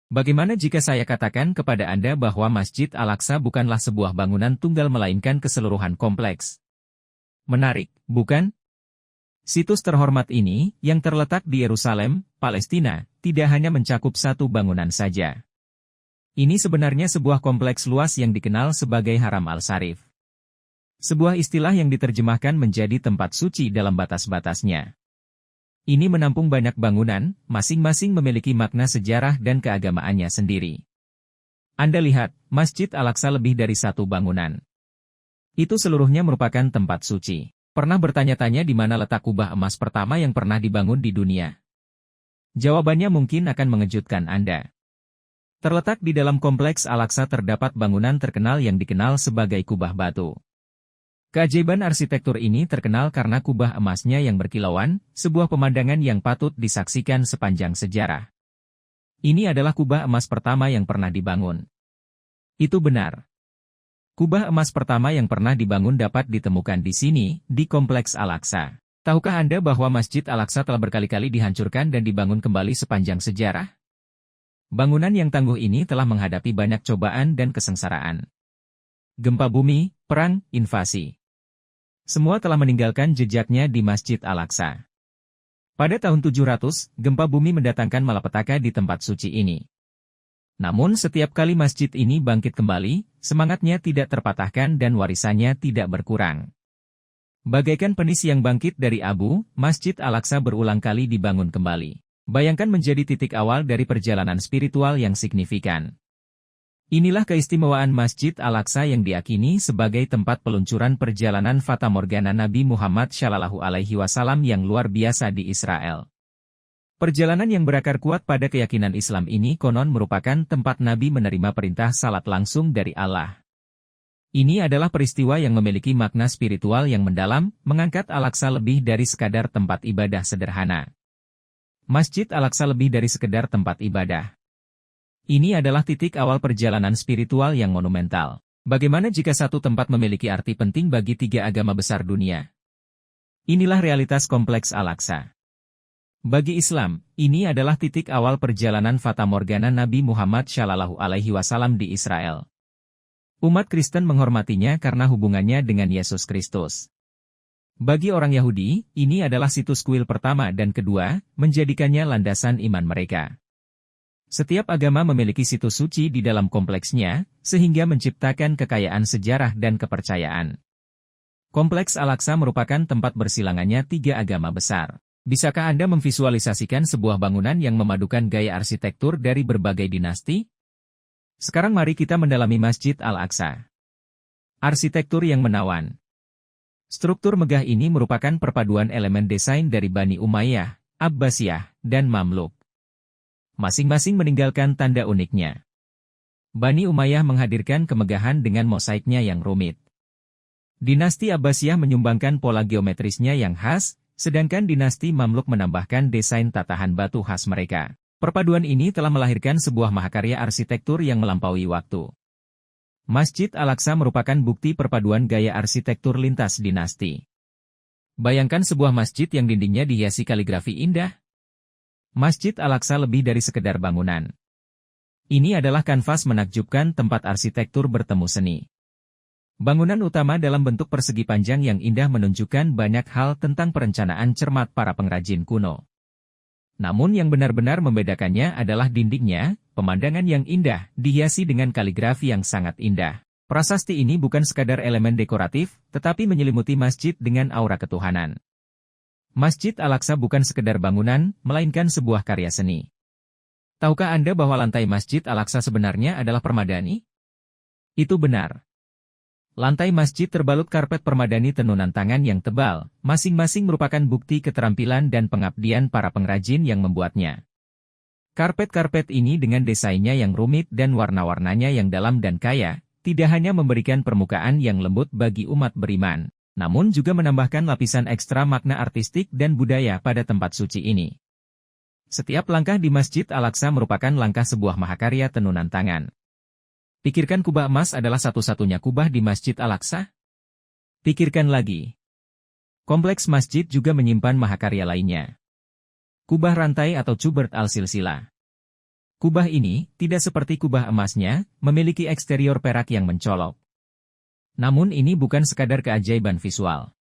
Bagaimana jika saya katakan kepada Anda bahwa Masjid Al-Aqsa bukanlah sebuah bangunan tunggal melainkan keseluruhan kompleks? Menarik, bukan? Situs terhormat ini, yang terletak di Yerusalem, Palestina, tidak hanya mencakup satu bangunan saja. Ini sebenarnya sebuah kompleks luas yang dikenal sebagai Haram Al-Sharif. Sebuah istilah yang diterjemahkan menjadi tempat suci dalam batas-batasnya. Ini menampung banyak bangunan, masing-masing memiliki makna sejarah dan keagamaannya sendiri. Anda lihat, Masjid Al-Aqsa lebih dari satu bangunan. Itu seluruhnya merupakan tempat suci. Pernah bertanya-tanya di mana letak kubah emas pertama yang pernah dibangun di dunia? Jawabannya mungkin akan mengejutkan Anda. Terletak di dalam kompleks Al-Aqsa terdapat bangunan terkenal yang dikenal sebagai kubah batu. Keajaiban arsitektur ini terkenal karena kubah emasnya yang berkilauan, sebuah pemandangan yang patut disaksikan sepanjang sejarah. Ini adalah kubah emas pertama yang pernah dibangun. Itu benar. Kubah emas pertama yang pernah dibangun dapat ditemukan di sini, di Kompleks Al-Aqsa. Tahukah Anda bahwa Masjid Al-Aqsa telah berkali-kali dihancurkan dan dibangun kembali sepanjang sejarah? Bangunan yang tangguh ini telah menghadapi banyak cobaan dan kesengsaraan. Gempa bumi, perang, invasi. Semua telah meninggalkan jejaknya di Masjid Al-Aqsa. Pada tahun 700, gempa bumi mendatangkan malapetaka di tempat suci ini. Namun setiap kali masjid ini bangkit kembali, semangatnya tidak terpatahkan dan warisannya tidak berkurang. Bagaikan penis yang bangkit dari abu, Masjid Al-Aqsa berulang kali dibangun kembali. Bayangkan menjadi titik awal dari perjalanan spiritual yang signifikan. Inilah keistimewaan Masjid Al-Aqsa yang diyakini sebagai tempat peluncuran perjalanan Fata Morgana Nabi Muhammad SAW yang luar biasa di Israel. Perjalanan yang berakar kuat pada keyakinan Islam ini konon merupakan tempat Nabi menerima perintah salat langsung dari Allah. Ini adalah peristiwa yang memiliki makna spiritual yang mendalam, mengangkat Al-Aqsa lebih dari sekadar tempat ibadah sederhana. Masjid Al-Aqsa lebih dari sekedar tempat ibadah. Ini adalah titik awal perjalanan spiritual yang monumental. Bagaimana jika satu tempat memiliki arti penting bagi tiga agama besar dunia? Inilah realitas Kompleks Al-Aqsa. Bagi Islam, ini adalah titik awal perjalanan Fata Morgana Nabi Muhammad SAW di Israel. Umat Kristen menghormatinya karena hubungannya dengan Yesus Kristus. Bagi orang Yahudi, ini adalah situs kuil pertama dan kedua, menjadikannya landasan iman mereka. Setiap agama memiliki situs suci di dalam kompleksnya, sehingga menciptakan kekayaan sejarah dan kepercayaan. Kompleks Al-Aqsa merupakan tempat bersilangannya tiga agama besar. Bisakah Anda memvisualisasikan sebuah bangunan yang memadukan gaya arsitektur dari berbagai dinasti? Sekarang mari kita mendalami Masjid Al-Aqsa. Arsitektur yang menawan. Struktur megah ini merupakan perpaduan elemen desain dari Bani Umayyah, Abbasiyah, dan Mamluk. Masing-masing meninggalkan tanda uniknya. Bani Umayyah menghadirkan kemegahan dengan mosaiknya yang rumit. Dinasti Abbasiyah menyumbangkan pola geometrisnya yang khas, sedangkan dinasti Mamluk menambahkan desain tatahan batu khas mereka. Perpaduan ini telah melahirkan sebuah mahakarya arsitektur yang melampaui waktu. Masjid Al-Aqsa merupakan bukti perpaduan gaya arsitektur lintas dinasti. Bayangkan sebuah masjid yang dindingnya dihiasi kaligrafi indah. Masjid Al-Aqsa lebih dari sekedar bangunan. Ini adalah kanvas menakjubkan tempat arsitektur bertemu seni. Bangunan utama dalam bentuk persegi panjang yang indah menunjukkan banyak hal tentang perencanaan cermat para pengrajin kuno. Namun yang benar-benar membedakannya adalah dindingnya, pemandangan yang indah, dihiasi dengan kaligrafi yang sangat indah. Prasasti ini bukan sekadar elemen dekoratif, tetapi menyelimuti masjid dengan aura ketuhanan. Masjid Al-Aqsa bukan sekedar bangunan, melainkan sebuah karya seni. Tahukah Anda bahwa lantai Masjid Al-Aqsa sebenarnya adalah permadani? Itu benar. Lantai masjid terbalut karpet permadani tenunan tangan yang tebal, masing-masing merupakan bukti keterampilan dan pengabdian para pengrajin yang membuatnya. Karpet-karpet ini dengan desainnya yang rumit dan warna-warnanya yang dalam dan kaya, tidak hanya memberikan permukaan yang lembut bagi umat beriman, namun juga menambahkan lapisan ekstra makna artistik dan budaya pada tempat suci ini. Setiap langkah di Masjid Al-Aqsa merupakan langkah sebuah mahakarya tenunan tangan. Pikirkan kubah emas adalah satu-satunya kubah di Masjid Al-Aqsa? Pikirkan lagi. Kompleks masjid juga menyimpan mahakarya lainnya. Kubah rantai atau Chubert al-Silsilah. Kubah ini, tidak seperti kubah emasnya, memiliki eksterior perak yang mencolok. Namun ini bukan sekadar keajaiban visual.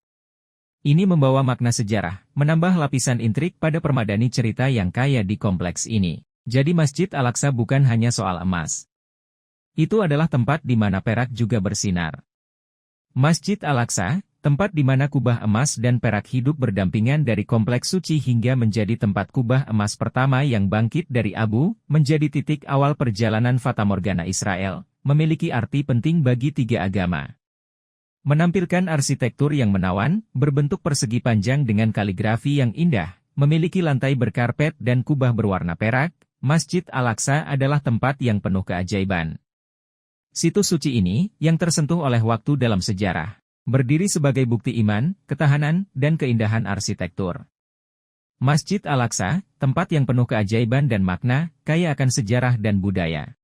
Ini membawa makna sejarah, menambah lapisan intrik pada permadani cerita yang kaya di kompleks ini. Jadi Masjid Al-Aqsa bukan hanya soal emas. Itu adalah tempat di mana perak juga bersinar. Masjid Al-Aqsa, tempat di mana kubah emas dan perak hidup berdampingan dari kompleks suci hingga menjadi tempat kubah emas pertama yang bangkit dari abu, menjadi titik awal perjalanan Fatamorgana Israel, memiliki arti penting bagi tiga agama. Menampilkan arsitektur yang menawan, berbentuk persegi panjang dengan kaligrafi yang indah, memiliki lantai berkarpet dan kubah berwarna perak, Masjid Al-Aqsa adalah tempat yang penuh keajaiban. Situs suci ini, yang tersentuh oleh waktu dalam sejarah, berdiri sebagai bukti iman, ketahanan, dan keindahan arsitektur. Masjid Al-Aqsa, tempat yang penuh keajaiban dan makna, kaya akan sejarah dan budaya.